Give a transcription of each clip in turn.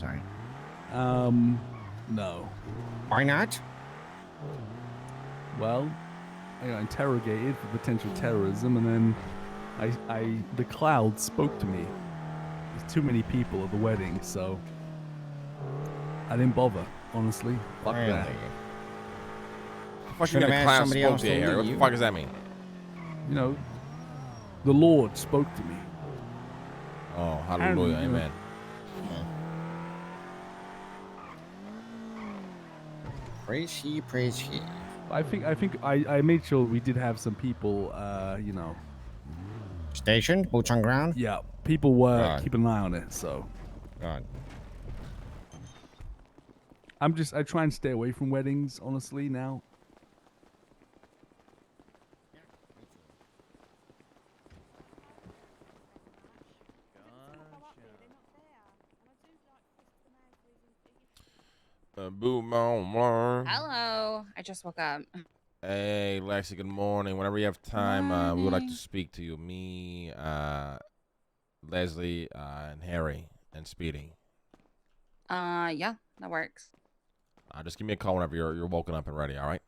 sorry. No. Why not? Well, I got interrogated for potential terrorism, and then the cloud spoke to me. There's too many people at the wedding, so I didn't bother. Honestly, fuck Really? that. What the fuck you gonna clown spoke to you here? What the fuck does that mean? You know, the Lord spoke to me. Oh, hallelujah, amen. Praise he, praise he. I think I made sure we did have some people, you know. Stationed, boots on ground. Yeah, people were God. keeping an eye on it. So God. I try and stay away from weddings, honestly. Now. Boom, Hello. I just woke up. Hey, Lexi, good morning. Whenever you have time, we would like to speak to you. Me, Leslie, and Harry, and Speedy. Yeah, that works. Just give me a call whenever you're woken up and ready, all right?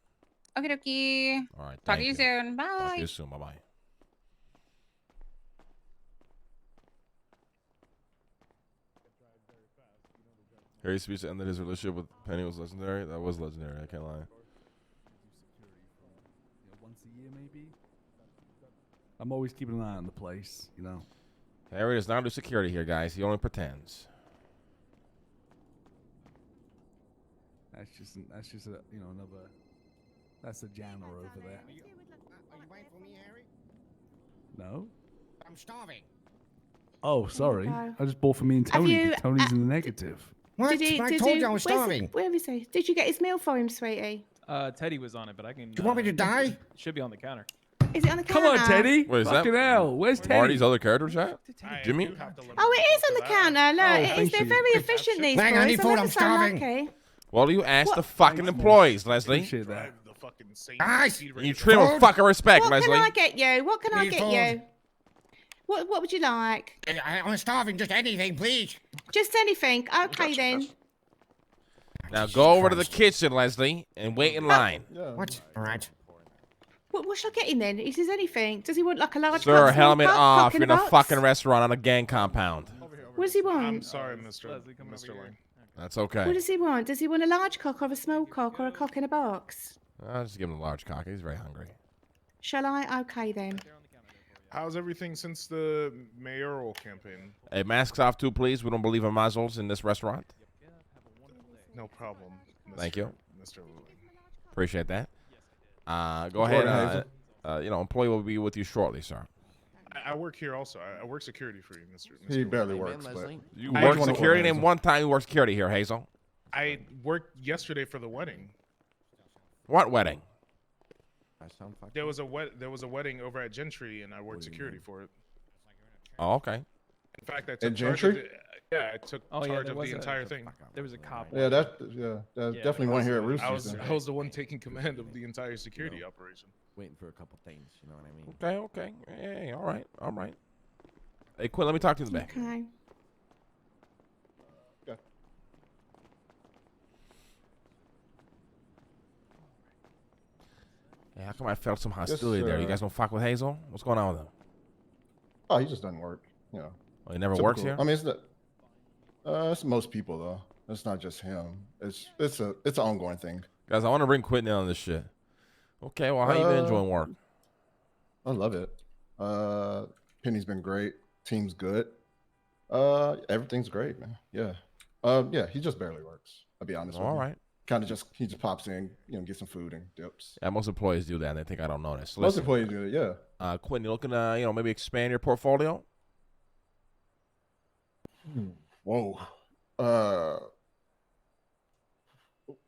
Okie dokie. All right, Talk thank to you soon. Bye. Talk to you soon. Bye-bye. Harry Speech ended his relationship with Penny was legendary. That was legendary. I can't lie. Once a year, maybe. I'm always keeping an eye on the place, you know. Harry does not do security here, guys. He only pretends. That's just a another. That's a janitor over there. Are you waiting for me, Harry? No. I'm starving. Oh, sorry. go. I just bought for me and Have Tony. you- Tony's in the negative. What? I told you I was starving. Where is he? Did you get his meal for him, sweetie? Teddy was on it, but I can. Do you want me to die? It should be on the counter. Is it on the Come counter? on, Teddy. Wait, is that Fucking hell. Where's Teddy? Marty's other character chat? Jimmy? Oh, it is on the counter. Look, Oh, it is. thank They're you. very efficient, these Hang boys. on, I need food, I'm never so starving. lucky. Well, you ask What? the fucking employees, Leslie. Appreciate that. Guys, You treat them with fucking respect, What Leslie. can I get you? What can I Need get food. you? What would you like? I'm starving. Just anything, please. Just anything. Okay, then. Now go over to the kitchen, Leslie, and wait in line. What? All right. What should I get him then? He says anything. Does he want like a large Sir, cup, helmet small cup, off. cock You're in a a box? fucking restaurant on a gang compound. What does he want? I'm sorry, Mr. Lane. That's okay. What does he want? Does he want a large cock or a small cock or a cock in a box? I'll just give him a large cock. He's very hungry. Shall I? Okay then. How's everything since the mayoral campaign? Hey, masks off too, please. We don't believe in muzzles in this restaurant. No problem. Thank you. Mr. Lane. Appreciate that. Go ahead. Employee will be with you shortly, sir. I work here also. I work security for you, Mr. He Lane. barely works, but You I work just wanna security. organize Name him. one time you worked security here, Hazel. I worked yesterday for the wedding. What wedding? There was a wedding over at Gentry, and I worked security for it. Oh, okay. In fact, I At took charge of Gentry? I took charge of the entire thing. There was a cop. yeah, definitely one here at Roosters. then. I was the one taking command of the entire security operation. Waiting for a couple things, you know what I mean? Okay. Hey, all right. Hey, Quinn, let me talk to you in the back. Okay. Hey, how come I felt some hostility there? You guys don't fuck with Hazel? What's going on with him? Oh, he just doesn't work. You know. Oh, he never works Typical- here? I mean, it's most people though. It's not just him. It's an ongoing thing. Guys, I want to bring Quinn in on this shit. Okay, well, how you been enjoying work? I love it. Penny's been great. Team's good. Everything's great, man. Yeah. Yeah, he just barely works. I'll be honest with you. All right. He just pops in, get some food and dips. Yeah, most employees do that, and they think I don't notice. Most Listen, employees do it, yeah. Quinn, you looking to, maybe expand your portfolio? Whoa.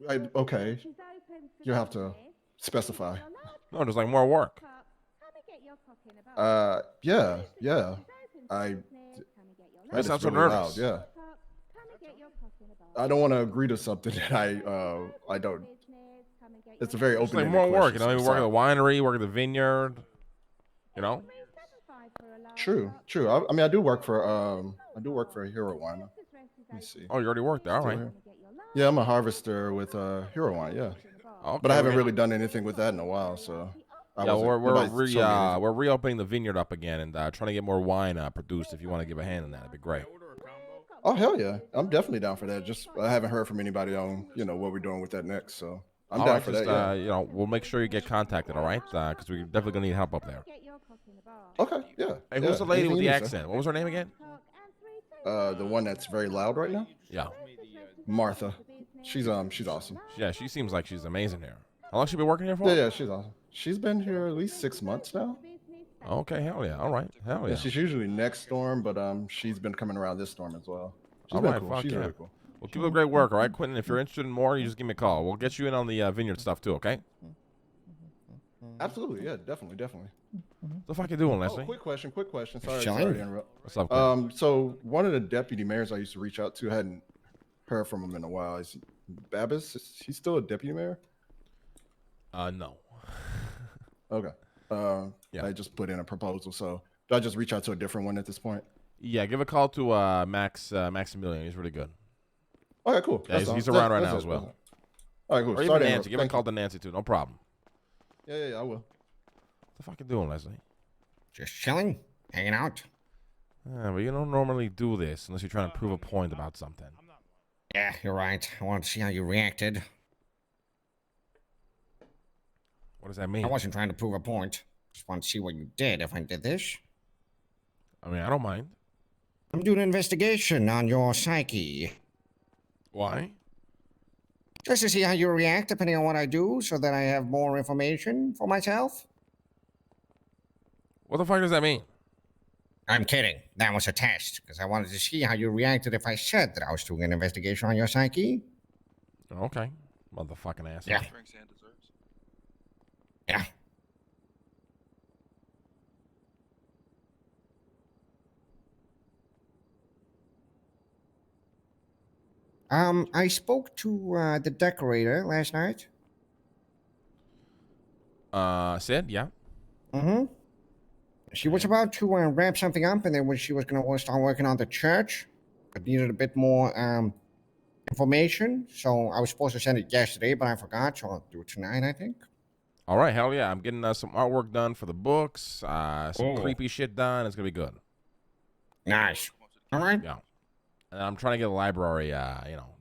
Okay. You have to specify. No, just like more work. Yeah. That sounds so nervous. Yeah. I don't want to agree to something that I don't. It's a very Just like open. more work, maybe work at the winery, work at the vineyard, True. I mean, I do work for a hero wine. me see. Oh, you already worked there. All Still right. here? Yeah, I'm a harvester with Hero Wine. Yeah, Okay, but I haven't okay. really done anything with that in a while. So Yeah, nobody's showed me anything. we're reopening the vineyard up again and trying to get more wine produced. If you want to give a hand in that, it'd be great. Oh hell yeah, I'm definitely down for that. Just I haven't heard from anybody on what we're doing with that next. So I'm All down right, for just that. Yeah. we'll make sure you get contacted. All right, because we're definitely gonna need help up there. Okay. Yeah. Hey, who's the lady Anything with you the need, sir. accent? What was her name again? The one that's very loud right now. Yeah, Martha. She's awesome. yeah. She seems like she's amazing here. How long she been working here for? Yeah, she's awesome. She's been here at least 6 months now. Okay, hell yeah. All right, hell Yeah, yeah. she's usually next storm, but she's been coming around this storm as well. She's All been right, cool. fuck She's yeah. really cool. Well, keep up great work, all right, Quentin. If you're interested in more, you just give me a call. We'll get you in on the vineyard stuff too, okay? Absolutely, yeah, definitely. What the fuck you doing, Leslie? Quick question. Sorry Shine. to interrupt. What's up, Quentin? So one of the deputy mayors I used to reach out to, hadn't heard from him in a while. Is Babis? Is he still a deputy mayor? No. Okay. Yeah. I just put in a proposal. So do I just reach out to a different one at this point? Yeah, give a call to Maximilian. He's really good. Okay, cool. Yeah, he's around right now as well. All right, cool. Or even Sorry to Nancy. interrupt. Give a Thank call you. to Nancy too. No problem. Yeah, I will. What the fuck you doing, Leslie? Just chilling, hanging out. But you don't normally do this unless you're trying to prove a point about something. Yeah, you're right. I wanted to see how you reacted. What does that mean? I wasn't trying to prove a point. Just wanted to see what you did if I did this. I mean, I don't mind. I'm doing an investigation on your psyche. Why? Just to see how you react depending on what I do so that I have more information for myself. What the fuck does that mean? I'm kidding. That was a test, because I wanted to see how you reacted if I said that I was doing an investigation on your psyche. Okay. Motherfucking ass. Yeah. Yeah. I spoke to the decorator last night. Sid? Yeah. Mm-hmm. She was about to wrap something up, and then she was going to start working on the church, but needed a bit more information. So I was supposed to send it yesterday, but I forgot, so I'll do it tonight, I think. All right, hell yeah. I'm getting some artwork done for the books, some Oh. creepy shit done. It's going to be good. Nice. All right. Yeah. And I'm trying to get a library,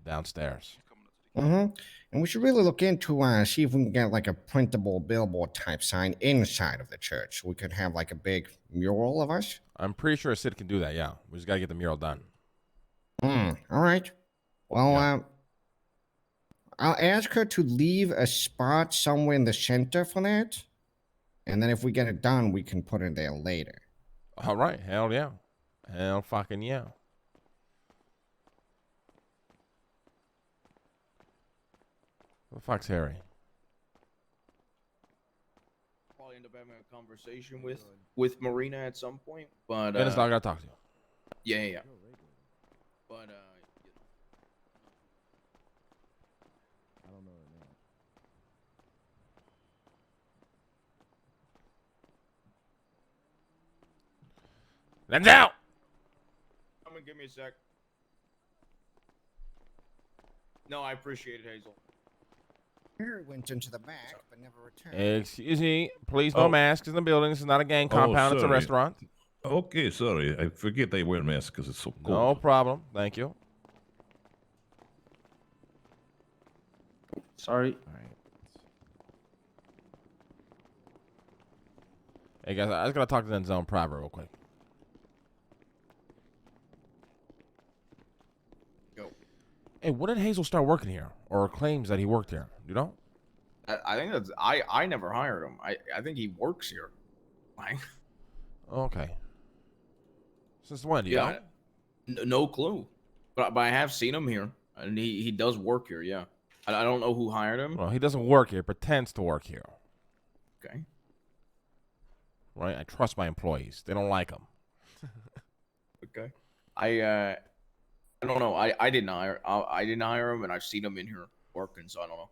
downstairs. Mm-hmm. And we should really look into see if we can get like a printable billboard type sign inside of the church. So we could have like a big mural of us. I'm pretty sure Sid can do that, yeah. We just got to get the mural done. All right. Well, Yeah. I'll ask her to leave a spot somewhere in the center for that. And then if we get it done, we can put it there later. All right, hell yeah. Hell fucking yeah. What the fuck's Harry? Probably end up having a conversation with Marina at some point, but Dennis, I got to talk to you. yeah. But I don't know her name. Let's out! come and give me a sec. No, I appreciate it, Hazel. Harry went into the back, but never returned. Excuse me. Please, no Oh. masks in the building. This is not a gang Oh, compound. It's a sorry. restaurant. Okay, sorry. I forget they wear masks because it's so cold. No problem. Thank you. Sorry. All right. Hey, guys, I just got to talk to Denzel private real quick. Go. Hey, when did Hazel start working here? Or claims that he worked here? You know? I think that's I never hired him. I think he works here. Like, Okay. Since when? Do you know? No clue. But I have seen him here, and he does work here. Yeah. I don't know who hired him. Well, he doesn't work here. Pretends to work here. Okay. Right? I trust my employees. They don't like him. Okay. I don't know. I didn't hire him, and I've seen him in here working. So I don't know.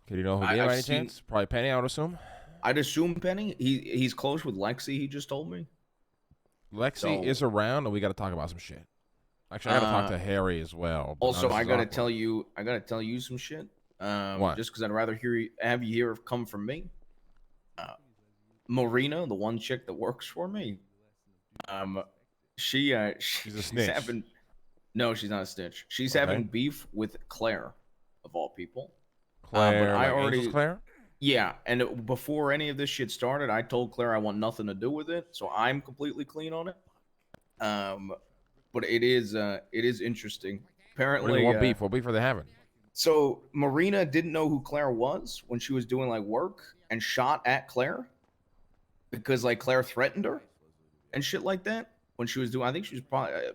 Okay, do you know who I- did by I've any seen- chance? Probably Penny, I would assume. I'd assume Penny. He's close with Lexi. He just told me. Lexi So- is around, and we got to talk about some shit. Actually, I gotta talk to Harry as well. but Also, this I is gotta awkward. tell you, some shit. What? Just because I'd rather have you hear come from me. Marina, the one chick that works for me, she's a snitch. having. No, she's not a snitch. She's Okay. having beef with Claire, of all people. Claire, but I like already. Angel's Claire? Yeah, and before any of this shit started, I told Claire I want nothing to do with it, so I'm completely clean on it. But it is interesting. Apparently, What beef? What beef are they having? so Marina didn't know who Claire was when she was doing like work and shot at Claire because like Claire threatened her and shit like that when she was doing. I think she was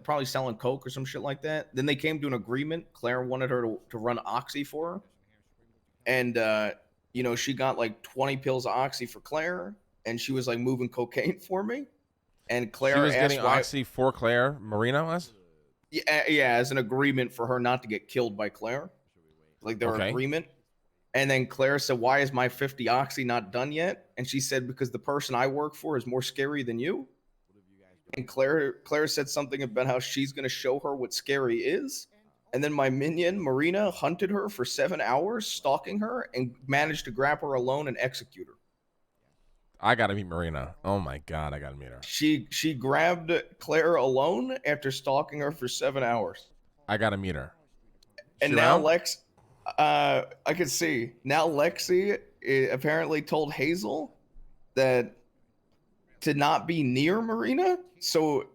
probably selling coke or some shit like that. Then they came to an agreement. Claire wanted her to run oxy for her, and she got like 20 pills of oxy for Claire, and she was like moving cocaine for me. And Claire She was asked getting why. oxy for Claire. Marina was. Yeah, as an agreement for her not to get killed by Claire, like their Okay. agreement. And then Claire said, "Why is my 50 oxy not done yet?" And she said, "Because the person I work for is more scary than you." And Claire said something about how she's gonna show her what scary is. And then my minion Marina hunted her for 7 hours, stalking her, and managed to grab her alone and execute her. I gotta meet Marina. Oh my god, I gotta meet her. She grabbed Claire alone after stalking her for 7 hours. I gotta meet her. And She now around? I can see now Lexi apparently told Hazel that to not be near Marina. So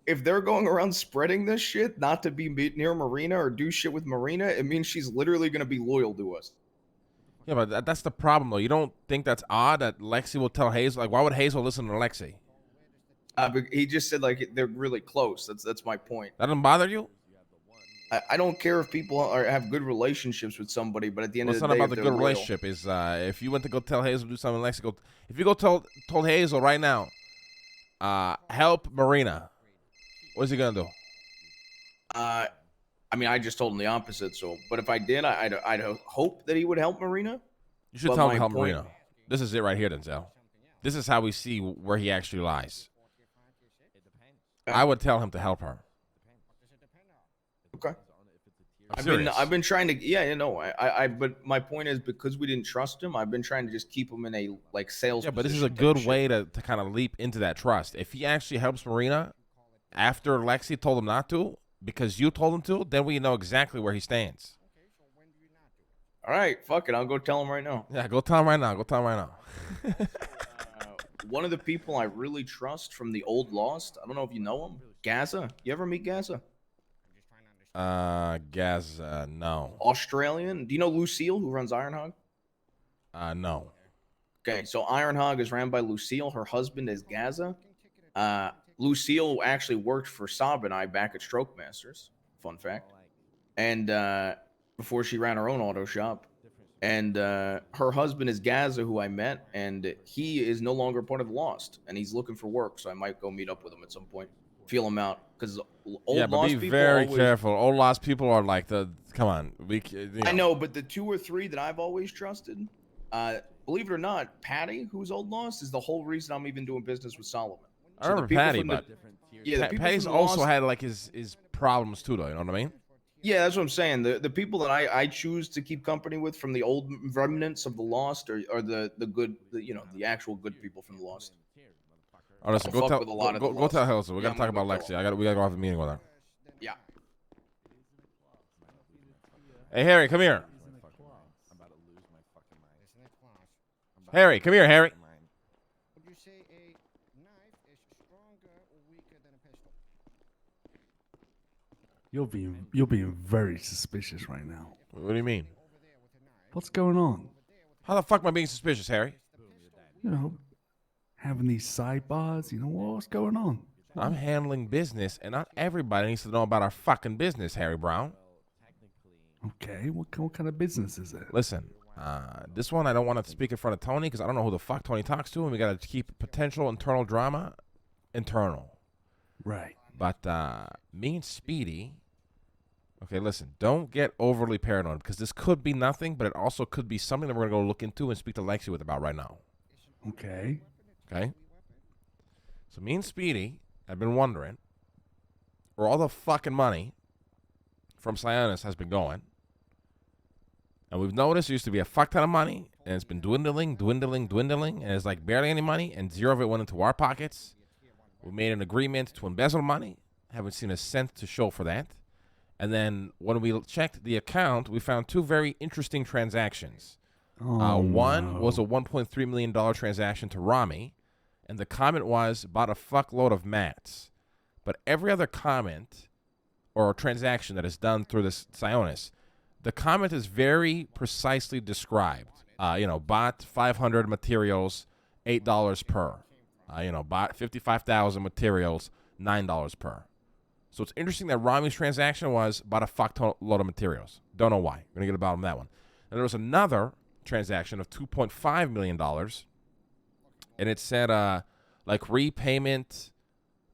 if they're going around spreading this shit, not to be near Marina or do shit with Marina, it means she's literally going to be loyal to us. Yeah, but that's the problem, though. You don't think that's odd that Lexi will tell Hazel? Like, why would Hazel listen to Lexi? But he just said like they're really close. That's my point. That doesn't bother you? I don't care if people have good relationships with somebody, but at the end What's of the not day, about if the they're good loyal- relationship is if you went to go tell Hazel to do something, Lexi go. If you go told Hazel right now, help Marina, what's he gonna do? I mean, I just told him the opposite. So, but if I did, I'd hope that he would help Marina. You should But tell him my to help point- Marina. This is it right here, Denzel. This is how we see where he actually lies. I would tell him to help her. Okay. I'm I've been trying to, but my point is because we didn't trust him, I've been trying to just keep him in a like sales. Yeah, but this is a position type good shit. way to kind of leap into that trust. If he actually helps Marina after Lexi told him not to, because you told him to, then we know exactly where he stands. All right, fuck it, I'll go tell him right now. Yeah, go tell him right now. Go tell him right now. One of the people I really trust from the old Lost, I don't know if you know him, Gaza. You ever meet Gaza? Gaz, no. Australian. Do you know Lucille, who runs Ironhog? No. Okay, so Ironhog is ran by Lucille. Her husband is Gaza. Lucille actually worked for Saab and I back at Stroke Masters. Fun fact. And before she ran her own auto shop. And her husband is Gaza, who I met, and he is no longer part of the Lost, and he's looking for work. So I might go meet up with him at some point, feel him out, because old Yeah, but Lost be people very always, careful. Old Lost people are like the. Come on, I know, but the 2 or 3 that I've always trusted, believe it or not, Patty, who's old Lost, is the whole reason I'm even doing business with Solomon. I remember Patty, but the people Patty's from the also Lost- had like his problems too, though. You know what I mean? Yeah, that's what I'm saying. The people that I choose to keep company with from the old remnants of the Lost are the good, the actual good people from the Lost. Oh, listen, I'll go fuck tell with a lot of the go Lost. tell Hazel. We Yeah, gotta talk I'm gonna about go Lexi. tell We gotta go have a meeting with her. Yeah. Hey, Harry, come here. Harry, come here, Harry. Would you say a knife is stronger or weaker than a pistol? You're being very suspicious right now. What do you mean? What's going on? How the fuck am I being suspicious, Harry? You know, having these sidebars. You know what's going on? I'm handling business, and not everybody needs to know about our fucking business, Harry Brown. Okay, what kind of business is it? Listen, this one I don't want to speak in front of Tony because I don't know who the fuck Tony talks to, and we got to keep potential internal drama internal. Right. But me and Speedy, okay, listen, don't get overly paranoid because this could be nothing, but it also could be something that we're going to go look into and speak to Lexi with about right now. Okay. Okay? So me and Speedy have been wondering where all the fucking money from Sionis has been going. And we've noticed there used to be a fuck ton of money, and it's been dwindling, and it's like barely any money, and zero of it went into our pockets. We made an agreement to embezzle money. Haven't seen a cent to show for that. And then when we checked the account, we found two very interesting transactions. One was a $1.3 million transaction to Rami, and the comment was, bought a fuckload of mats. But every other comment or transaction that is done through this Sionis, the comment is very precisely described. Bought 500 materials, $8 per. Bought 55,000 materials, $9 per. So it's interesting that Rami's transaction was bought a fuck load of materials. Don't know why. We're going to get about that one. And there was another transaction of $2.5 million, and it said repayment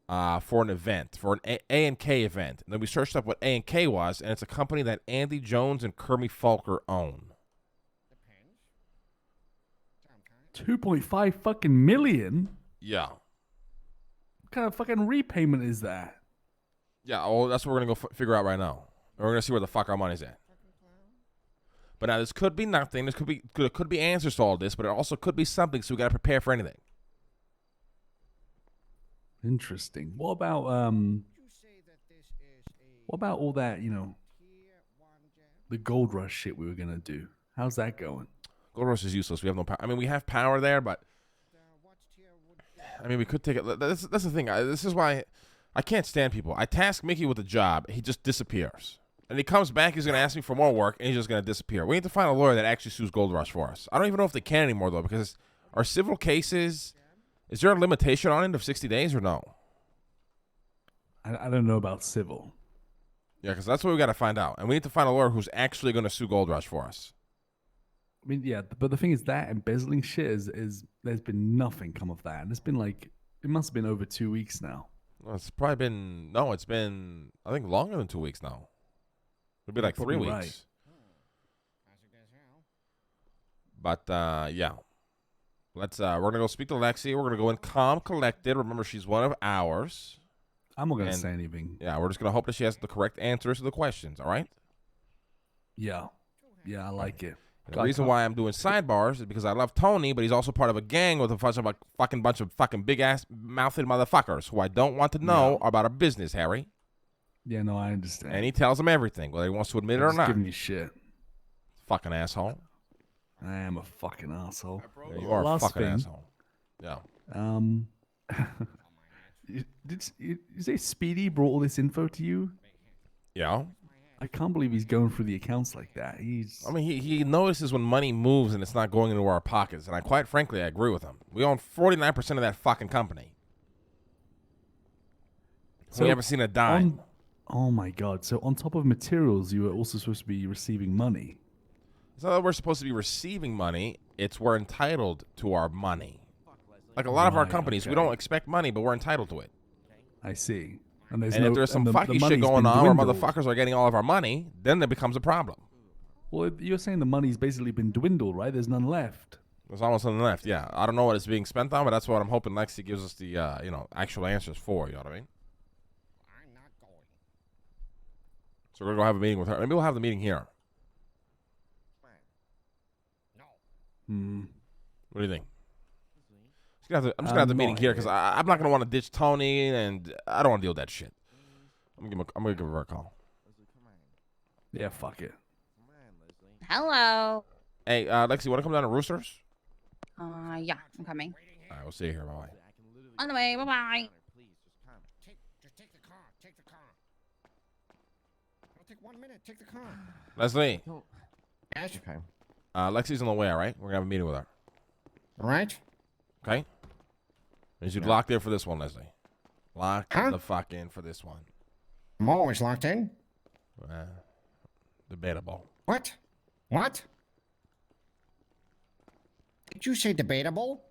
for an event, for an A&K event. And then we searched up what A&K was, and it's a company that Andy Jones and Kermie Falker own. 2.5 fucking million? Yeah. What kind of fucking repayment is that? Yeah, that's what we're going to go figure out right now. We're going to see where the fuck our money's at. But now this could be nothing. This could be answers to all this, but it also could be something, so we got to prepare for anything. Interesting. What about all that, the gold rush shit we were going to do? How's that going? Gold rush is useless. We have no power. I mean, we have power there, but we could take it. That's the thing. This is why I can't stand people. I task Mickey with a job. He just disappears. And he comes back, he's going to ask me for more work, and he's just going to disappear. We need to find a lawyer that actually sues Gold Rush for us. I don't even know if they can anymore, though, because our civil cases, is there a limitation on it of 60 days or no? I don't know about civil. Yeah, because that's what we got to find out. And we need to find a lawyer who's actually going to sue Gold Rush for us. I mean, yeah, but the thing is that embezzling shit is there's been nothing come of that. And it's been it must have been over 2 weeks now. Well, it's probably been, it's been, I think, longer than 2 weeks now. It'll be like 3 weeks. Right. But, yeah. We're going to go speak to Lexi. We're going to go in calm, collected. Remember, she's one of ours. I'm not going to say anything. Yeah, we're just going to hope that she has the correct answers to the questions, all right? Yeah. Yeah, I like it. The reason why I'm doing sidebars is because I love Tony, but he's also part of a gang with a bunch of fucking big-ass mouthed motherfuckers who I don't want to know about our business, Harry. Yeah, no, I understand. And he tells them everything, whether he wants to admit it or not. Giving you shit. Fucking asshole. I am a fucking asshole. Yeah, you are a fucking asshole. Yeah. Did you say Speedy brought all this info to you? Yeah. I can't believe he's going through the accounts like that. He notices when money moves and it's not going into our pockets, and quite frankly, I agree with him. We own 49% of that fucking company. So we haven't seen a dime. Oh my god! So on top of materials, you were also supposed to be receiving money. It's not that we're supposed to be receiving money; it's we're entitled to our money. Like a lot of our companies, we don't expect money, but we're entitled to it. I see. And if there's some fucky shit going on where motherfuckers are getting all of our money, then there becomes a problem. Well, you're saying the money's basically been dwindled, right? There's none left. There's almost nothing left, yeah. I don't know what it's being spent on, but that's what I'm hoping Lexi gives us the, actual answers for, you know what I mean? I'm not going. So we're going to go have a meeting with her. Maybe we'll have the meeting here. No. What do you think? I'm just gonna have the meeting here because I'm not gonna want to ditch Tony, and I don't want to deal with that shit. I'm gonna give her a call. Yeah, fuck it. Hello. Hey, Lexi, want to come down to Roosters? Yeah, I'm coming. All right, we'll see you here. Bye. On the way. Bye bye. Just take the car. Take the car. It'll take 1 minute. Take the car. Leslie. Yes. Okay. Lexi's on the way. All right, we're gonna have a meeting with her. All right. Okay. You should lock there for this one, Leslie. Lock the fuck in for this one. I'm always locked in. Debatable. What? What? Did you say debatable?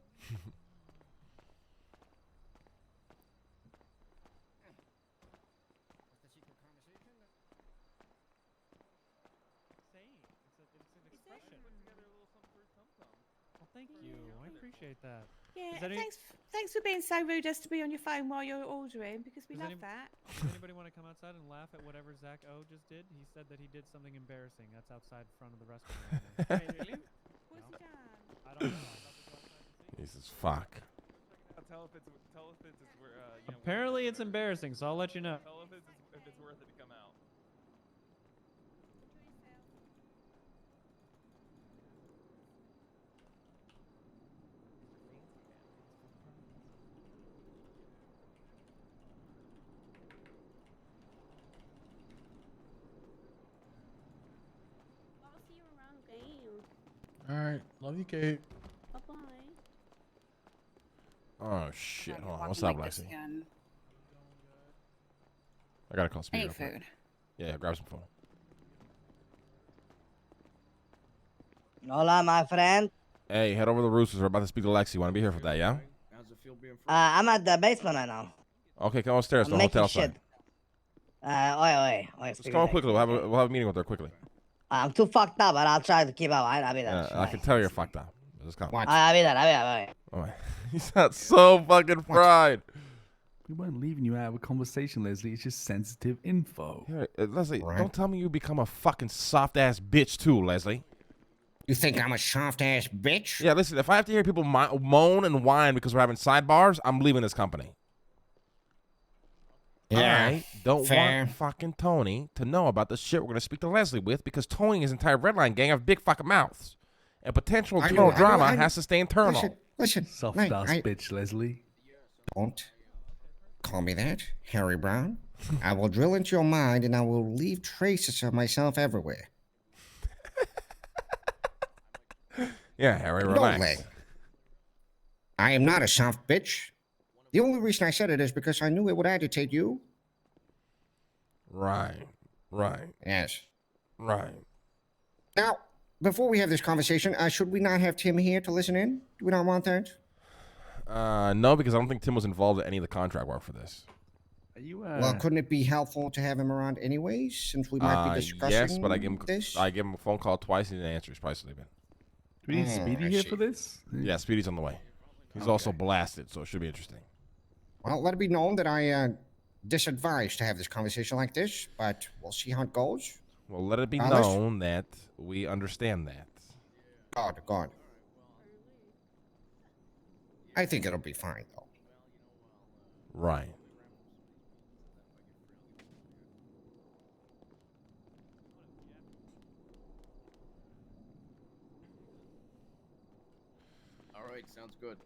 Thank you. I appreciate that. Yeah, Is any- thanks for being so rude as to be on your phone while you're ordering, because we Does love any- that. Does anybody want to come outside and laugh at whatever Zach O just did? He said that he did something embarrassing. That's outside front of the restaurant. Right now. Really? What's he done? I don't know. I thought to go outside to see. Jesus fuck. Tell if it's where Apparently, it's embarrassing, so I'll let you know. Tell if it's worth it to come out. I'll see you around game. All right, love you, Kate. Bye bye. Oh shit! I'm Hold on, walking what's up, like this Lexi? again. I gotta call I Speedy. need real quick. food. Yeah, grab some phone. Hola, my friend. Hey, head over to the Roosters. We're about to speak to Lexi. Want to be here for that? Yeah. How's it feel being free? I'm at the basement right now. Okay, come upstairs to I'm the making hotel shit. side. Oi. Just come on quickly. We'll have a meeting with her quickly. I'm too fucked up, but I'll try to keep up. I'll be there. I can tell you're fucked up. Just come. What? I'll be there. Oh, you sound so fucking fried. We weren't leaving you out of a conversation, Leslie. It's just sensitive info. Yeah, Leslie, Right. don't tell me you become a fucking soft ass bitch too, Leslie. You think I'm a soft ass bitch? Yeah, listen. If I have to hear people moan and whine because we're having sidebars, I'm leaving this company. Yeah, I don't fair. want fucking Tony to know about the shit we're gonna speak to Leslie with because Tony and his entire Redline gang have big fucking mouths, and potential I internal know, drama I know. has to stay internal. Listen. Soft mate, ass bitch, Leslie. Don't call me that, Harry Brown. I will drill into your mind and I will leave traces of myself everywhere. Yeah, Harry, No, relax. Lang. I am not a soft bitch. The only reason I said it is because I knew it would agitate you. Right. Yes. Right. Now, before we have this conversation, should we not have Tim here to listen in? Do we not want that? No, because I don't think Tim was involved in any of the contract work for this. Are you, Well, couldn't it be helpful to have him around anyways, since we might be discussing Yes, but I give him a phone call twice. He didn't answer. He's probably sleeping. do we need Speedy I here see. for this? Yeah, Speedy's on the way. He's also blasted, so it should be interesting. Well, let it be known that I disadvise to have this conversation like this, but we'll see how it goes. Well, let it be Alice? known that we understand that. God. I think it'll be fine, though. Right. All right, sounds good.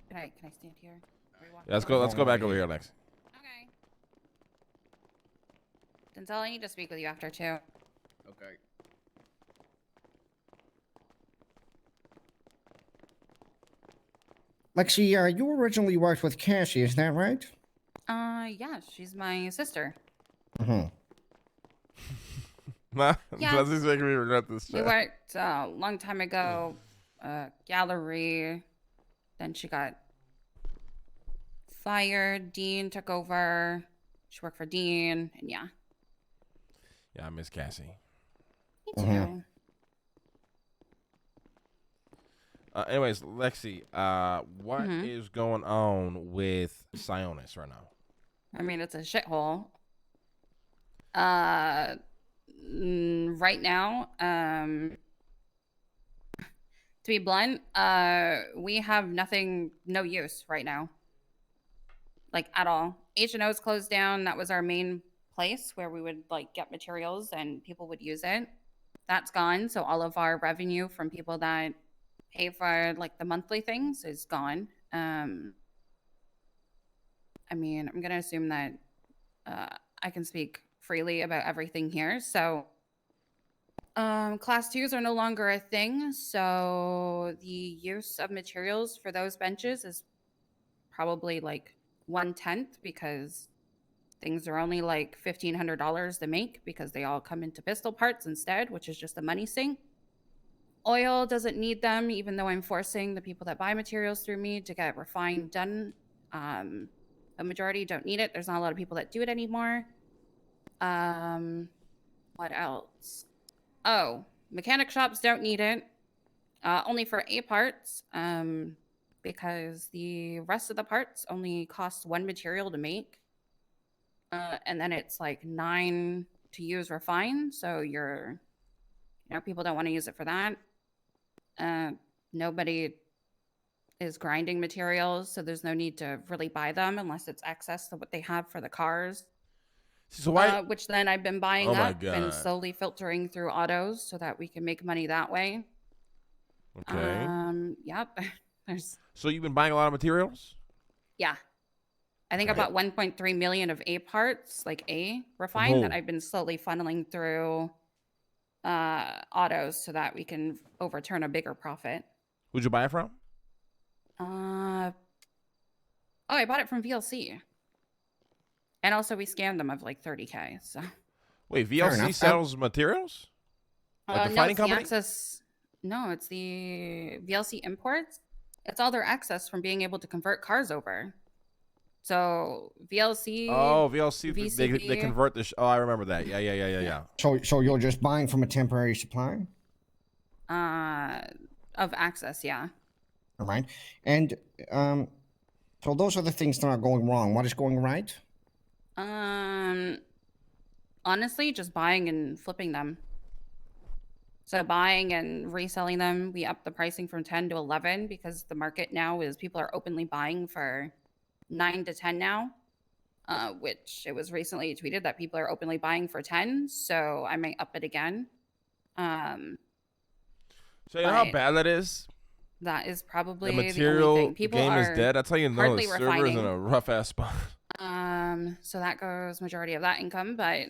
Can I stand here? Are we walking Yeah, let's go back over here, Lex. Okay. Denzel, I need to speak with you after too. Okay. Lexi, you originally worked with Cassie, is that right? Yeah, she's my sister. Mm-hmm. Nah, Yeah. Leslie's making me regret this We shit. worked a long time ago, gallery. Then she got fired. Dean took over. She worked for Dean, and yeah. Yeah, I miss Cassie. Me too. Mhm. Anyways, Lexi, what is going on with Sionis right now? I mean, it's a shithole. Right now, to be blunt, we have no use right now. Like, at all. H&O's closed down. That was our main place where we would, like, get materials and people would use it. That's gone. So all of our revenue from people that pay for, like, the monthly things is gone. I mean, I'm going to assume that I can speak freely about everything here. So class 2s are no longer a thing. So the use of materials for those benches is probably like 1/10 because things are only like $1,500 to make because they all come into pistol parts instead, which is just a money sink. Oil doesn't need them, even though I'm forcing the people that buy materials through me to get refined done. A majority don't need it. There's not a lot of people that do it anymore. What else? Oh, mechanic shops don't need it. Only for A parts, because the rest of the parts only cost 1 material to make. And then it's like 9 to use refine. So people don't want to use it for that. Nobody is grinding materials, so there's no need to really buy them unless it's excess to what they have for the cars. So why? Which then I've been buying Oh my up and God. slowly filtering through autos so that we can make money that way. Okay. Yep. There's So you've been buying a lot of materials? yeah. I think Okay. about 1.3 million of A parts, like A refine, that Oh. I've been slowly funneling through autos so that we can overturn a bigger profit. Who'd you buy it from? I bought it from VLC. And also we scammed them of like 30K. So Wait, Fair VLC enough. sells materials? Like the no, fighting it's company? the access. No, it's the VLC imports. It's all their access from being able to convert cars over. So VLC. Oh, VLC. They VCB. convert the. Oh, I remember that. Yeah. So you're just buying from a temporary supplier? Of access, yeah. All right. And so those are the things that are going wrong. What is going right? Honestly, just buying and flipping them. So buying and reselling them, we upped the pricing from 10 to 11 because the market now is people are openly buying for 9 to 10 now. Which it was recently tweeted that people are openly buying for 10, so I might up it again. So you know how bad that is? That is probably The the material only thing. People game is are dead. That's how you know the hardly server's refining. in a rough ass spot. So that goes majority of that income, but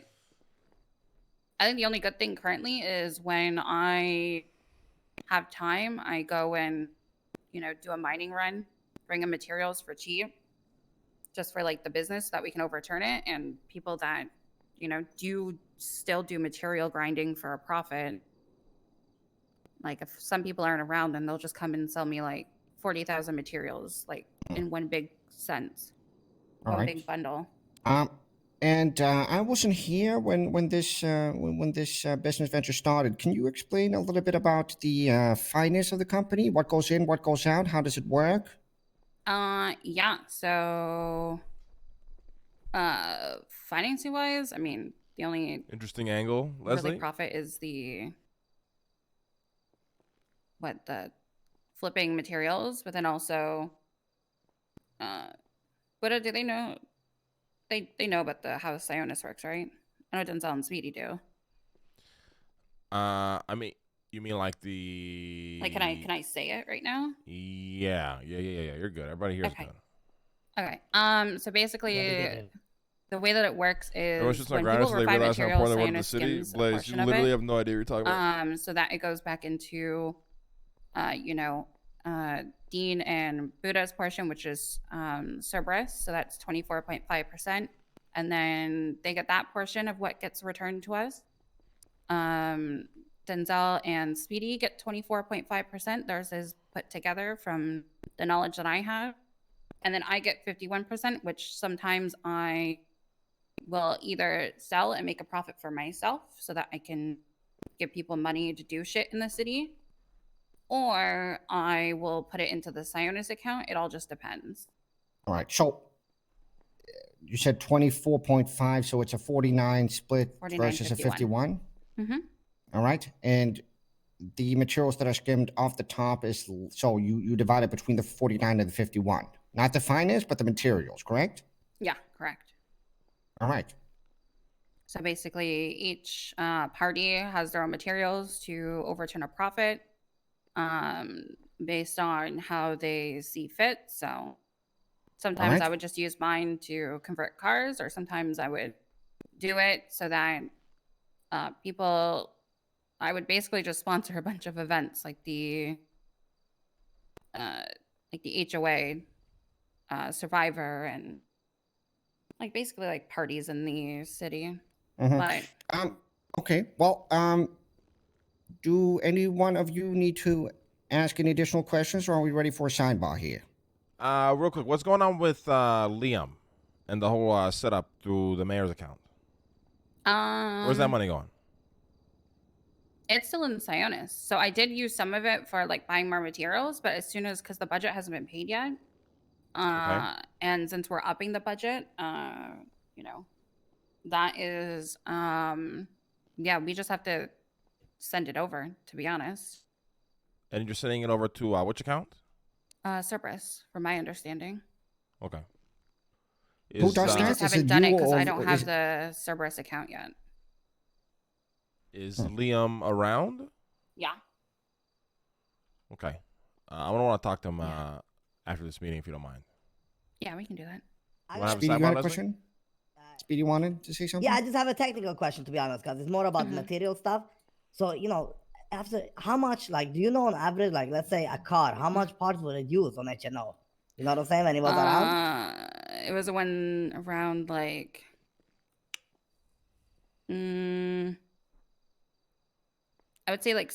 I think the only good thing currently is when I have time, I go and, do a mining run, bring in materials for cheap, just for like the business so that we can overturn it. And people that, do still do material grinding for a profit. Like if some people aren't around, then they'll just come and sell me like 40,000 materials, like in one big sense, All right. big bundle. And I wasn't here when this business venture started. Can you explain a little bit about the finance of the company? What goes in, what goes out? How does it work? Yeah. So, financing wise, I mean, the only Interesting angle, Leslie. really profit is the flipping materials, but then also, what do they know? They know about how Sionis works, right? I know Denzel and Speedy do. I mean, you mean like the? Like, can I say it right now? Yeah. You're good. Everybody here's Okay. good. Okay. So basically, the way that it works Everyone is should when start people grinding so they refine realize how materials, important they were to the Sionis city. skims a Blaze, portion you of literally it. have no idea what you're talking about. So that it goes back into, Dean and Buddha's portion, which is Cerberus. So that's 24.5%. And then they get that portion of what gets returned to us. Denzel and Speedy get 24.5%. Theirs is put together from the knowledge that I have. And then I get 51%, which sometimes I will either sell and make a profit for myself so that I can give people money to do shit in the city, or I will put it into the Sionis account. It all just depends. All right. So you said 24.5, so it's a 49 split 49, versus a 51. 51. All right. And the materials that are skimmed off the top is, so you divide it between the 49 and the 51. Not the finance, but the materials, correct? Yeah, correct. All right. So basically, each party has their own materials to overturn a profit based on how they see fit. So sometimes I would just use mine to convert cars, or sometimes I would do it so that I would basically just sponsor a bunch of events like the HOA, Survivor, and like basically like parties in the city. But okay. Well, do any one of you need to ask any additional questions, or are we ready for a sidebar here? Real quick, what's going on with Liam and the whole setup through the mayor's account? Where's that money going? It's still in Sionis. So I did use some of it for like buying more materials, but as soon as because the budget hasn't been paid yet, and since we're upping the budget, you know, that is yeah, we just have to send it over, to be honest. And you're sending it over to which account? Cerberus, from my understanding. Okay. Who does We that? just Is haven't it done you it because or I don't have is- the Cerberus account yet. Is Liam around? Yeah. Okay. I don't want to talk to him after this meeting, if you don't mind. Yeah, we can do that. You wanna have a Speedy, you sidebar, had a Leslie? question? Speedy wanted to say something? Yeah, I just have a technical question, to be honest, because it's more about Mhm. material stuff. So, after how much, like, do you know on average, like, let's say a car, how much parts would it use on HNO? You know what I'm saying? When it was around? It was one around like I would say like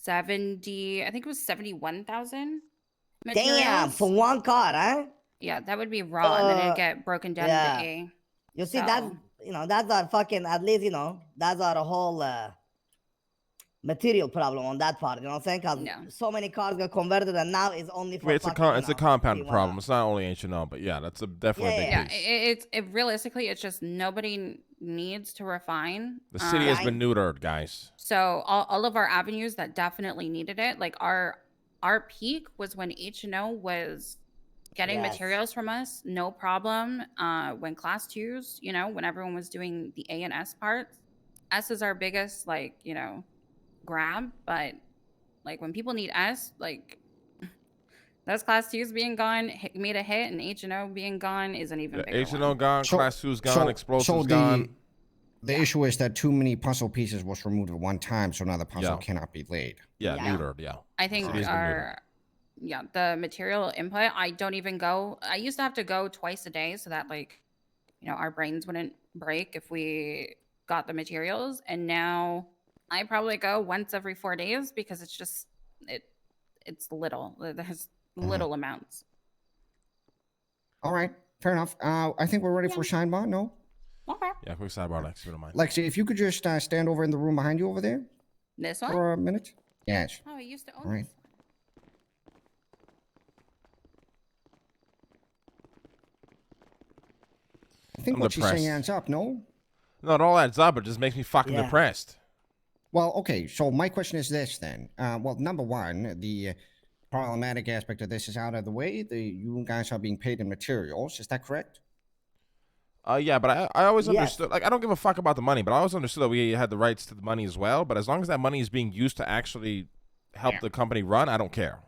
70, I think it was 71,000 materials. Damn, for one car, huh? Yeah, that would be raw, and then it'd get broken down yeah. into A. You see, So- that's our fucking, at least, that's our whole material problem on that part. You know what I'm saying? Because so many cars got converted, and now it's only for Wait, it's a fucking, it's a compounded P1. problem. It's not only H&O, but yeah, that's definitely a big Yeah, piece. it realistically, it's just nobody needs to refine. The city has been neutered, guys. So all of our avenues that definitely needed it, like our peak was when H&O was getting Yes. materials from us, no problem. When class 2s, when everyone was doing the A and S parts, S is our biggest, grab. But like when people need S, like those class 2s being gone made a hit, and H&O being gone is an even bigger H&O one. gone, class 2's gone, explosives the, gone. The issue is that too many puzzle pieces was removed at one time, so now the puzzle Yeah. cannot be laid. Yeah, neutered, yeah. I think City's been neutered. the material input, I don't even go. I used to have to go twice a day so that our brains wouldn't break if we got the materials. And now I probably go once every 4 days because it's just, it's little. There's little amounts. All right, fair enough. I think we're ready for sidebar, no? Okay. Yeah, quick sidebar, Lex, if you don't mind. Lexi, if you could just stand over in the room behind you over there This one? for a minute. Yes. Oh, I used to own All right. this. I think I'm what she's saying depressed. adds up, no? No, it all adds up. It just makes me fucking Yeah. depressed. Well, okay, so my question is this then. Well, number one, the problematic aspect of this is out of the way. You guys are being paid in materials. Is that correct? Yeah, but I always Yes. understood, like, I don't give a fuck about the money, but I always understood that we had the rights to the money as well. But as long as that money is being used to actually help the company run, I don't care.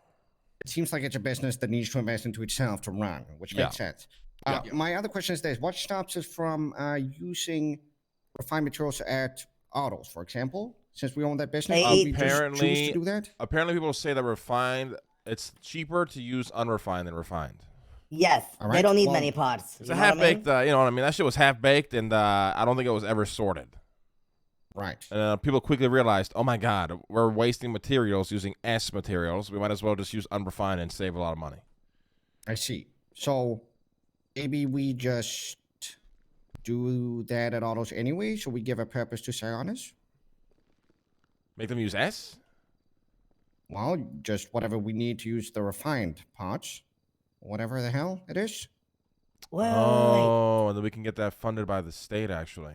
It seems like it's a business that needs to invest into itself to run, which Yeah. makes sense. Yeah. My other question is this. What stops us from using refined materials at autos, for example? Since we own that business, would we just choose Apparently, to do that? apparently people say that refined, it's cheaper to use unrefined than refined. Yes, All they right, don't need well, many parts. It's you a know what I mean? half-baked, you know what I mean? That shit was half-baked, and I don't think it was ever sorted. Right. And people quickly realized, oh my God, we're wasting materials using S materials. We might as well just use unrefined and save a lot of money. I see. So maybe we just do that at autos anyway, so we give a purpose to Sionis? Make them use S? Well, just whatever we need to use the refined parts. Whatever the hell it is. Oh, and then we can get that funded by the state, actually.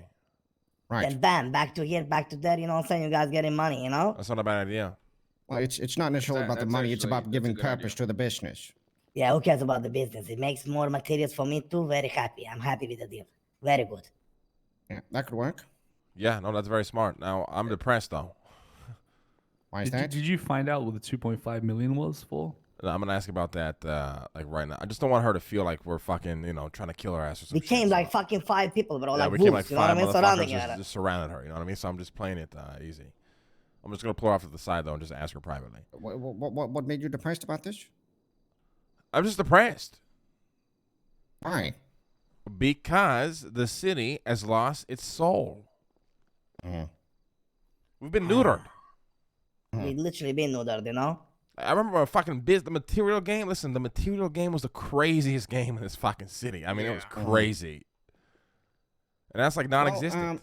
Right. Then bam, back to here, back to there. You know what I'm saying? You guys getting money, you know? That's not a bad idea. Well, it's not necessarily about the that's money. It's actually- about that's a giving good purpose to the business. Yeah, who cares about the business? It makes more materials for me too. Very happy. I'm happy with the deal. Very good. Yeah, that could work. Yeah, no, that's very smart. Now, I'm depressed, though. Why is Did, that? did you find out what the 2.5 million was for? No, I'm going to ask about that, like, right now. I just don't want her to feel like we're fucking, trying to kill her ass or something. We came like fucking 5 people, bro. Yeah, like we wolves, came like you know what I 5 mean? Surrounding motherfuckers her. just surrounded her, you know what I mean? So I'm just playing it easy. I'm just going to pull her off to the side, though, and just ask her privately. What made you depressed about this? I'm just depressed. Why? Because the city has lost its soul. Mhm. We've been neutered. We literally been neutered, you know? I remember a fucking the material game. Listen, the material game was the craziest game in this fucking city. I mean, it was crazy. And that's like non-existent.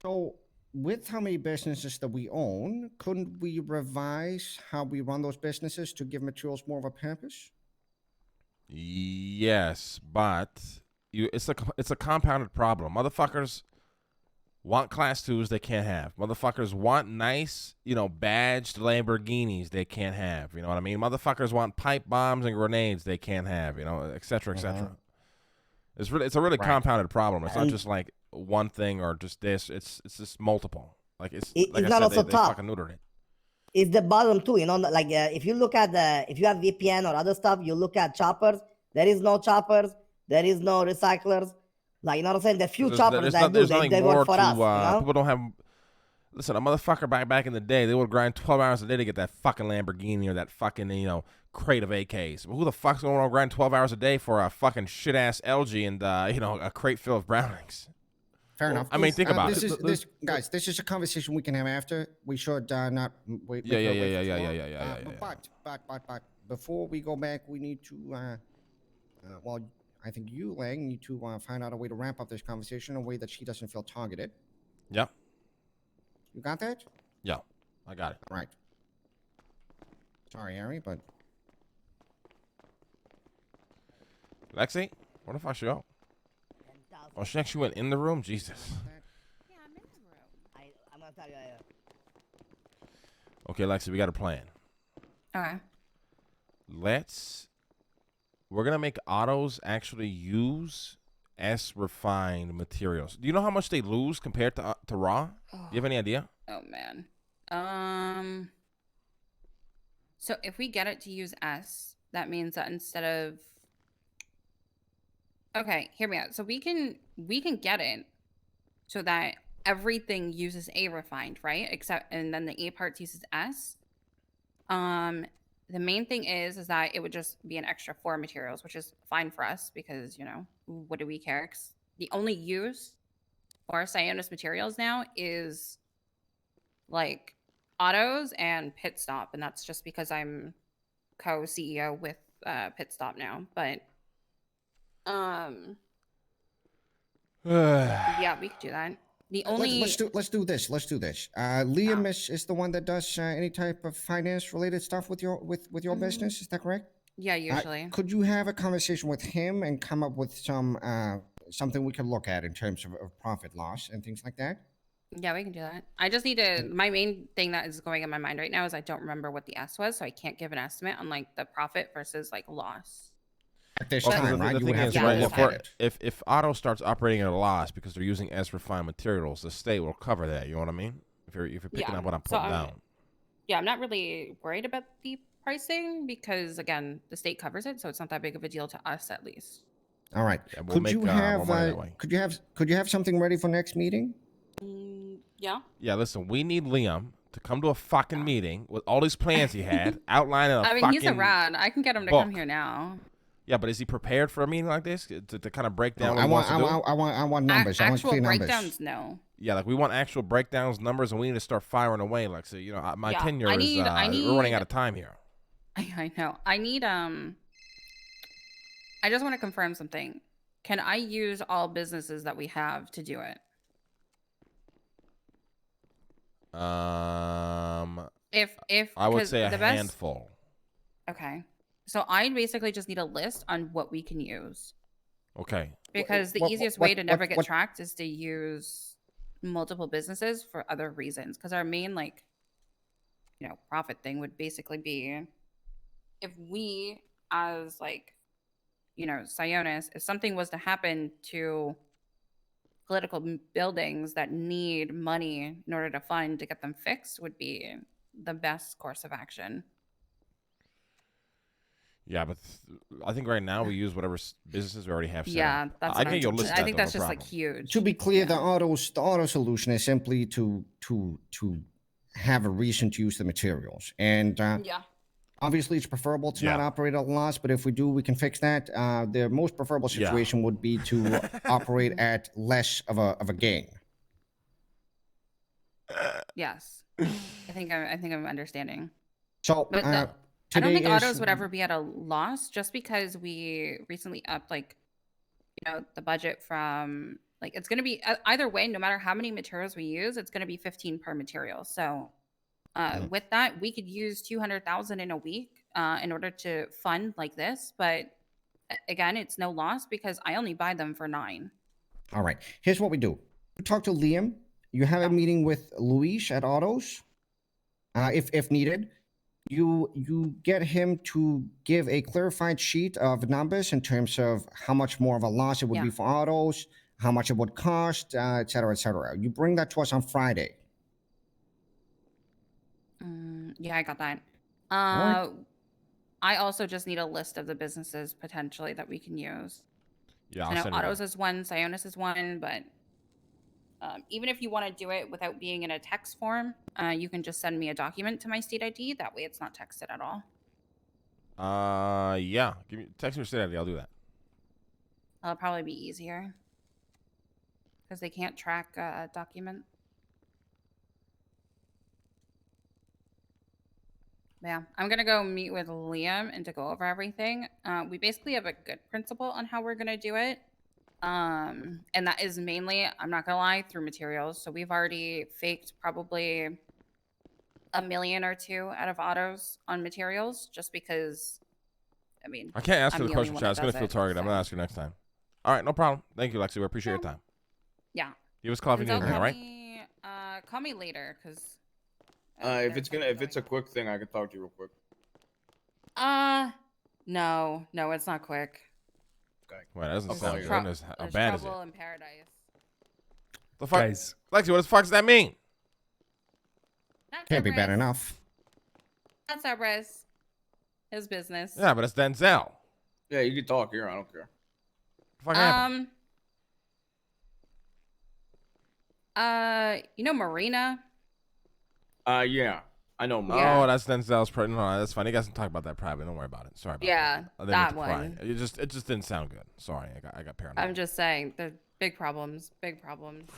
So with how many businesses that we own, couldn't we revise how we run those businesses to give materials more of a purpose? Yes, but it's a compounded problem. Motherfuckers want class 2s they can't have. Motherfuckers want nice, badged Lamborghinis they can't have. You know what I mean? Motherfuckers want pipe bombs and grenades they can't have. Et cetera, et cetera. It's a really compounded problem. It's not just like one thing or just this. It's just multiple. Like it's like I not said, also they tough. fucking neutered it. It's the bottom too, like if you look at if you have VPN or other stuff, you look at choppers, there is no choppers, there is no recyclers. Like, you know what I'm saying? The few choppers that do, they work for us, People don't have... Listen, a motherfucker back in the day, they would grind 12 hours a day to get that fucking Lamborghini or that fucking, crate of AKs. Who the fuck's going to grind 12 hours a day for a fucking shit-ass LG and, a crate full of Brownings? Fair enough. I mean, think about this it. Is, guys, this is a conversation we can have after. We should not wait. Yeah. But before we go back, we need to, I think you, Lang, need to find out a way to ramp up this conversation in a way that she doesn't feel targeted. Yeah. You got that? Yeah, I got it. Right. Sorry, Harry, but... Lexi, what if I show up? Oh, she actually went in the room? Jesus. Yeah, I'm in the room. I'm going to tell you. Okay, Lexi, we got a plan. Okay. We're going to make autos actually use S-refined materials. Do you know how much they lose compared to raw? Do you have any idea? Oh, man. So if we get it to use S, that means that instead of... Okay, hear me out. So we can get it so that everything uses A refined, right? And then the A parts uses S. The main thing is that it would just be an extra 4 materials, which is fine for us because, what do we care? 'Cause the only use for Sionis materials now is like autos and Pit Stop, and that's just because I'm co-CEO with Pit Stop now. But yeah, we could do that. The only let's do this. Liam is the one that does any type of finance related stuff with your business. Is that correct? Yeah, usually. Could you have a conversation with him and come up with something we can look at in terms of profit loss and things like that? Yeah, we can do that. I just need to. My main thing that is going in my mind right now is I don't remember what the S was, so I can't give an estimate on like the profit versus like loss. At this time, right? The thing is, if Auto starts operating at a loss because they're using S-refined materials, the state will cover that. You know what I mean? If you're picking up what I'm putting down. Yeah, I'm not really worried about the pricing because again, the state covers it, so it's not that big of a deal to us at least. All right. Yeah, could you have something ready for next meeting? Yeah. Yeah. Listen, we need Liam to come to a fucking meeting with all these plans he had outlining he's around. I can get him to come here now. Yeah, but is he prepared for a meeting like this to kind of break down what I he wants to do? I want numbers. I want clear numbers. Actual breakdowns, no. Yeah, like we want actual breakdowns, numbers, and we need to start firing away. Like, so, my tenure is we're running out of time here. I know. I need I just want to confirm something. Can I use all businesses that we have to do it? If I would say a handful. Okay. So I basically just need a list on what we can use. Okay. Because the easiest way to never get tracked is to use multiple businesses for other reasons. Because our main profit thing would basically be if we as Sionis, if something was to happen to political buildings that need money in order to fund to get them fixed would be the best course of action. Yeah, but I think right now we use whatever businesses we already have set Yeah, up. that's I think you'll list that. I think that's just huge. To be clear, the auto solution is simply to have a reason to use the materials, and obviously it's preferable to not operate at a loss. But if we do, we can fix that. The most preferable situation would be to operate at less of a gain. Yes, I think I'm understanding. So. I don't think autos would ever be at a loss just because we recently upped the budget from like it's going to be either way, no matter how many materials we use, it's going to be 15 per material. So with that, we could use 200,000 in a week in order to fund like this. But again, it's no loss because I only buy them for 9. All right. Here's what we do. You talk to Liam. You have a meeting with Luis at Autos, if needed. You get him to give a clarified sheet of numbers in terms of how much more of a loss it would be for Autos, how much it would cost, et cetera, et cetera. You bring that to us on Friday. Yeah, I got that. right. I also just need a list of the businesses potentially that we can use. Yeah, I I'll know send you Autos that. is one, Sionis is one, but even if you want to do it without being in a text form, you can just send me a document to my state ID. That way it's not texted at all. Yeah. Text me your state ID. I'll do that. That'll probably be easier because they can't track a document. Yeah, I'm gonna go meet with Liam and to go over everything. We basically have a good principle on how we're gonna do it. And that is mainly, I'm not gonna lie, through materials. So we've already faked probably $1 million or 2 out of Autos on materials just because, I mean, I can't ask I'm you the the only question, one Chad. that It's going to does feel it, targeted. I'm so- going to ask you next time. All right, no problem. Thank you, Lexi. We appreciate your time. Yeah. Give us a call if you need Denzel, anything, all right? call me later because If it's a quick thing, I can talk to you real quick. no, it's not quick. Okay. Well, that doesn't I'll sound call good. you. How There's bad is it? trouble in paradise. The fuck? Guys. Lexi, what the fuck does that mean? Can't be bad enough. That's Abres. His business. Yeah, but it's Denzel. Yeah, you can talk here. I don't care. What the fuck happened? You know Marina? Yeah, I know. Marina. Oh, that's Denzel's. No, that's fine. You guys can talk about that privately. Don't worry about it. Sorry about Yeah, that. I didn't that mean to pry. one. It just didn't sound good. Sorry, I got paranoid. I'm just saying, the big problems. Big problems.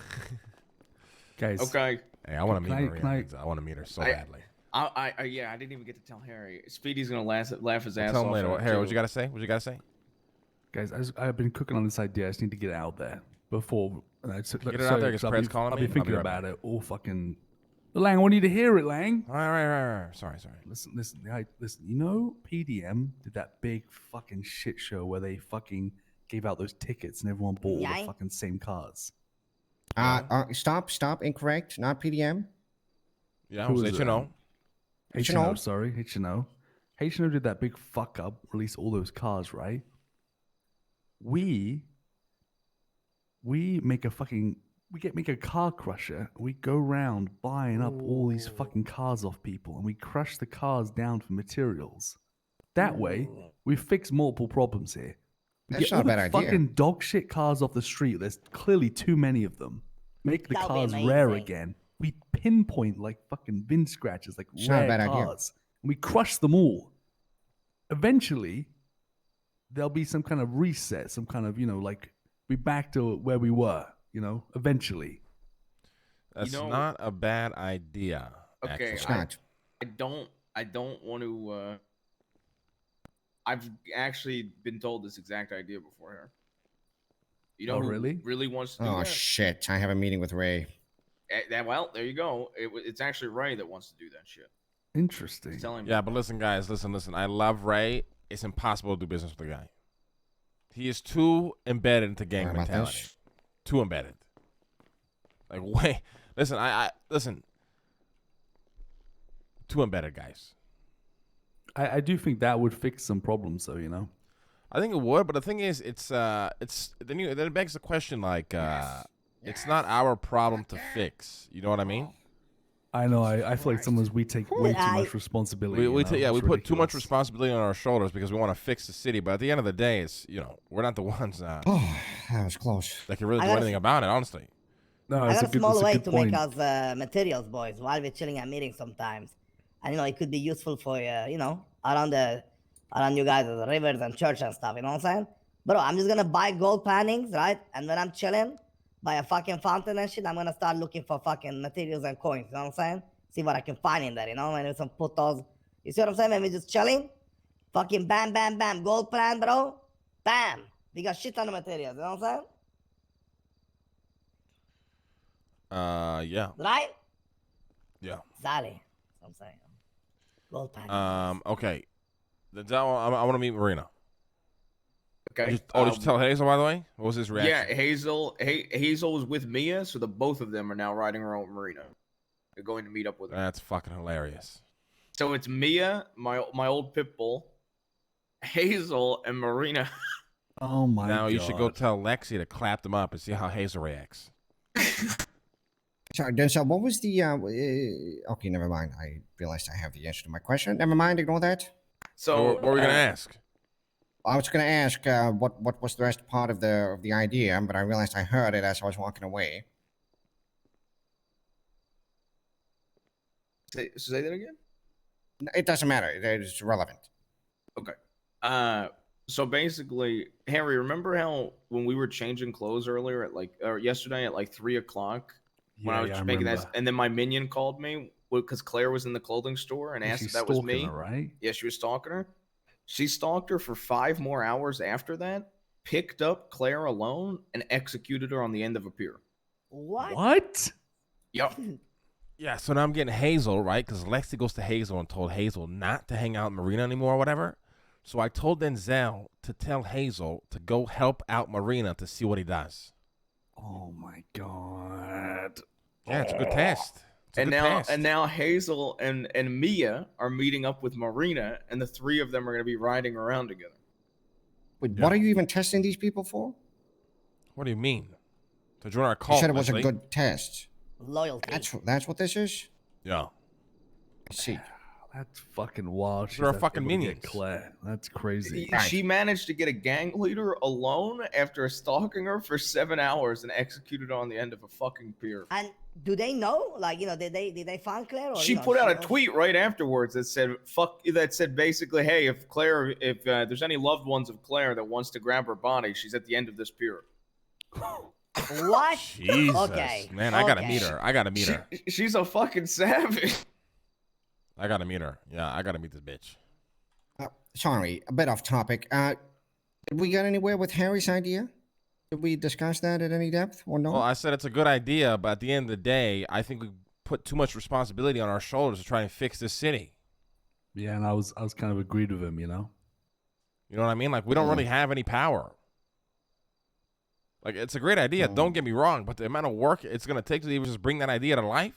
Guys. Okay. Hey, I want to meet Can Marina. I want to meet her so badly. Yeah, I didn't even get to tell Harry. Speedy's gonna laugh his ass Tell off. him later. at Harry, too. what you got to say? What you got to say? Guys, I've been cooking on this idea. I just need to get it out there before. Get it out there because Fred's calling I'll me. be thinking right about back. it all fucking. Lang, I want you to hear it, Lang. All right. Sorry. Listen. Listen. You know, PDM did that big fucking shit show where they fucking gave out those tickets and everyone bought all the fucking same cars. Stop. Incorrect. Not PDM. Yeah, Who was was it? H&O. H&O, sorry, H&O. H&O did that big fuck up, release all those cars, right? We make a car crusher. We go around buying up all these fucking cars off people, and we crush the cars down for materials. That way, we fix multiple problems here. We That's get not all a the bad idea. fucking dog shit cars off the street. There's clearly too many of them. Make the That'll be cars rare amazing. again. We pinpoint like fucking VIN scratches, like It's not a rare bad idea. cars. And we crush them all. Eventually, there'll be some kind of reset, some kind of, like we back to where we were, eventually. That's You know- not a bad idea. Okay, actually. It's not. I don't want to. I've actually been told this exact idea before here. You know Oh, who really? really wants to do Oh, that? shit. I have a meeting with Ray. Well, there you go. It's actually Ray that wants to do that shit. Interesting. He's telling me. Yeah, but listen, guys, listen. I love Ray. It's impossible to do business with the guy. He is too embedded into gang Worry about mentality. this. Too embedded. Like, wait. Listen, listen. Too embedded, guys. I do think that would fix some problems, though, I think it would, but the thing is, then it begs the question, like, it's not our problem to fix. You know what I mean? I know. I feel like we take way too much responsibility. We It's put too much ridiculous. responsibility on our shoulders because we want to fix the city. But at the end of the day, it's we're not the ones Oh, that was close. that can really I do gotta anything about it. Honestly, No, I it's got a a good, small it's a way good to point. make us materials, boys, while we're chilling at meetings sometimes. And it could be useful for around you guys, the rivers and church and stuff. You know what I'm saying? Bro, I'm just gonna buy gold panings, right? And when I'm chilling by a fucking fountain and shit, I'm gonna start looking for fucking materials and coins. You know what I'm saying? See what I can find in there. Maybe some putos. You see what I'm saying? Maybe just chilling. Fucking bam, bam, bam. Gold plan, bro. Bam. We got shit ton of materials. You know what I'm saying? Yeah. Right? Yeah. Exactly. That's what I'm saying. Gold pan. Okay. I want to meet Marina. Okay. Did you tell Hazel, by the way? What was his reaction? Yeah, Hazel was with Mia, so the both of them are now riding around with Marina. They're going to meet up with her. That's fucking hilarious. So it's Mia, my old pit bull, Hazel, and Marina. Oh my god. Now you should go tell Lexi to clap them up and see how Hazel reacts. Sorry, Denzel, what was the... okay, never mind. I realized I have the answer to my question. Never mind, ignore that. So what were we going to ask? I was going to ask what was the rest part of the idea, but I realized I heard it as I was walking away. Say that again? It doesn't matter. It's irrelevant. Okay. So basically, Harry, remember how when we were changing clothes earlier or yesterday at like 3:00 when I was making that, and then my minion called me because Claire was in the clothing store and asked if that was me. Her, right? Yeah, she was stalking her. She stalked her for 5 more hours after that, picked up Claire alone, and executed her on the end of a pier. What? Yep. Yeah, so now I'm getting Hazel, right? Because Lexi goes to Hazel and told Hazel not to hang out in Marina anymore or whatever. So I told Denzel to tell Hazel to go help out Marina to see what he does. Oh my god. Yeah, it's a good test. And now Hazel and Mia are meeting up with Marina, and the 3 of them are going to be riding around together. Wait, what are you even testing these people for? What do you mean? To join our cult. You said it was a good test. Loyalty. That's what this is? Yeah. I see. That's fucking wild. They're fucking minions. Claire. That's crazy. She managed to get a gang leader alone after stalking her for 7 hours and executed her on the end of a fucking pier. And do they know? Like, did they find Claire? Or, She put out a tweet right afterwards that said basically, hey, if there's any loved ones of Claire that wants to grab her body, she's at the end of this pier. What? Jesus. Okay. Man, I gotta meet her. She's a fucking savage. I gotta meet her. Yeah, I gotta meet this bitch. Sorry, a bit off topic. Did we get anywhere with Harry's idea? Did we discuss that at any depth or no? Well, I said it's a good idea, but at the end of the day, I think we put too much responsibility on our shoulders to try and fix this city. Yeah, and I was kind of agreed with him, You know what I mean? Like, we don't really have any power. Like, it's a great idea, don't get me wrong, but the amount of work it's going to take to even just bring that idea to life,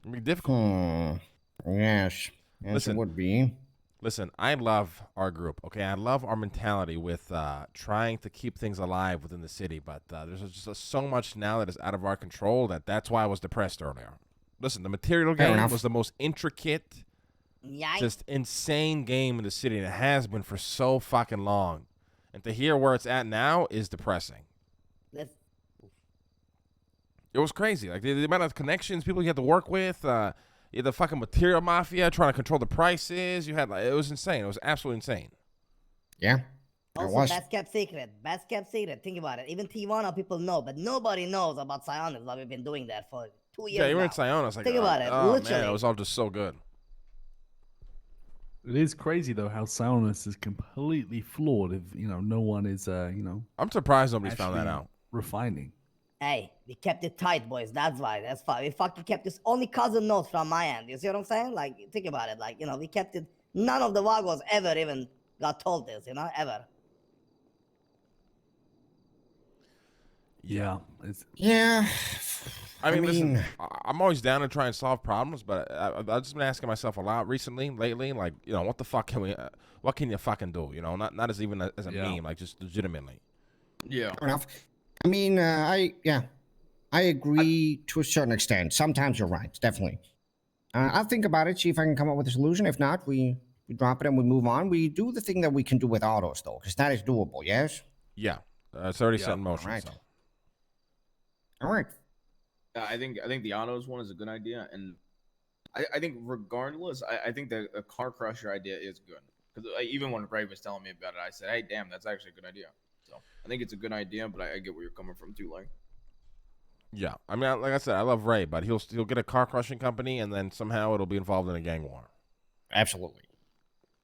it'll be difficult. Yes, listen, it would be. Listen, I love our group, okay? I love our mentality with trying to keep things alive within the city, but there's just so much now that is out of our control that's why I was depressed earlier. Listen, the material game was the most intricate, just insane game in the city, and it has been for so fucking long. And to hear where it's at now is depressing. It was crazy. Like, the amount of connections people you had to work with, you had the fucking material mafia trying to control the prices. You had, it was insane. It was absolutely insane. Yeah. Also, best kept secret. Best kept secret. Think about it. Even Tijuana people know, but nobody knows about Sionis. Like, we've been doing that for 2 years. Yeah, you were in now. Sionis. Like, think about it. Oh, Literally. man, it was all just so good. It is crazy though how Sionis is completely flawed. If no one is I'm surprised nobody's found that out. Refining. Hey, we kept it tight, boys. That's why. That's fine. We fucking kept this. Only cousin knows from my end. You see what I'm saying? Like, think about it. Like, we kept it. None of the Vagos ever even got told this. Ever. Yeah. Yeah. I mean, listen, I'm always down to try and solve problems, but I've just been asking myself a lot lately, like, what the fuck what can you fucking do? Not as even as a meme, like just legitimately. Yeah. Fair enough. I mean, I agree to a certain extent. Sometimes you're right, definitely. I'll think about it, see if I can come up with a solution. If not, we drop it and we move on. We do the thing that we can do with autos, though, because that is doable, yes? Yeah. It's already set in motion. All right. So. All right. I think the autos one is a good idea, and I think regardless, I think the car crusher idea is good, because even when Ray was telling me about it, I said, hey, damn, that's actually a good idea. So I think it's a good idea, but I get where you're coming from too, like. Yeah, I mean, like I said, I love Ray, but he'll get a car crushing company, and then somehow it'll be involved in a gang war. Absolutely.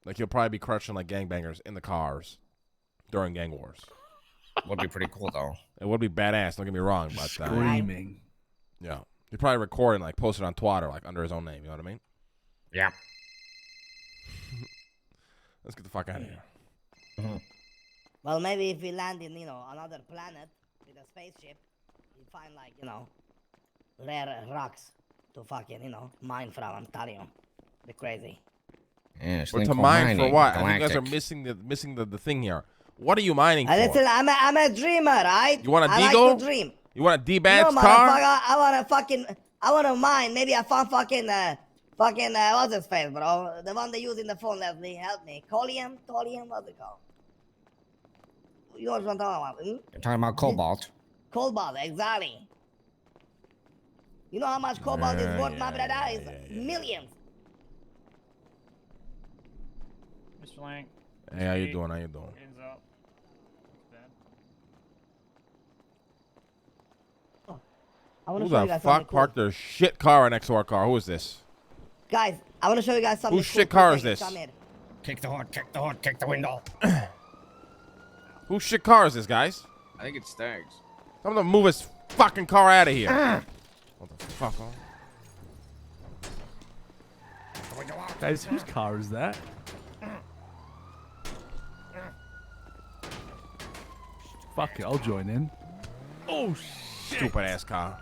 Like, he'll probably be crushing like gangbangers in the cars during gang wars. Would be pretty cool, though. It would be badass. Don't get me wrong, but Screaming. yeah, he'd probably record and like post it on Twitter, like under his own name. You know what I mean? Yeah. Let's get the fuck out of here. Well, maybe if we land in, another planet with a spaceship, we find like, rare rocks to fucking, mine from. I'm telling you, be crazy. Yeah, it's But linked to for mine for mining, what? I think you guys are galactic. missing the thing here. What are you mining for? Listen, I'm a dreamer, right? You want a I Deagle? like to dream. You want a No, D-Bad's car? motherfucker, I want to mine. Maybe I found fucking, what's his face, bro? The one they use in the phone, Leslie. Help me. Tolium, what's it called? You know what I'm talking about? You're talking about cobalt. Cobalt, exactly. You know how much cobalt is worth, my brother? It's millions. Mr. Lang. Hey, how you doing? How you doing? Hands up. I want Who to show you the guys something fuck cool. parked their shit car right next to our car? Who is this? Guys, I want to show you guys something Whose cool. shit car Quick, is this? come here. Kick the hood, kick the hood, kick the window. Whose shit car is this, guys? I think it's Stag's. Tell him to move his fucking car out of here. What the fuck? Guys, whose car is that? Fuck it, I'll join in. Oh, shit. Stupid ass car.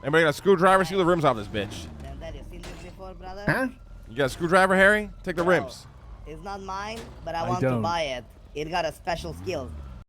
Anybody got a screwdriver? See the rims off this bitch. Have you seen this before, brother? Huh? You got a screwdriver, Harry? Take the rims. It's not mine, but I I want to don't. buy it. It got a special skill.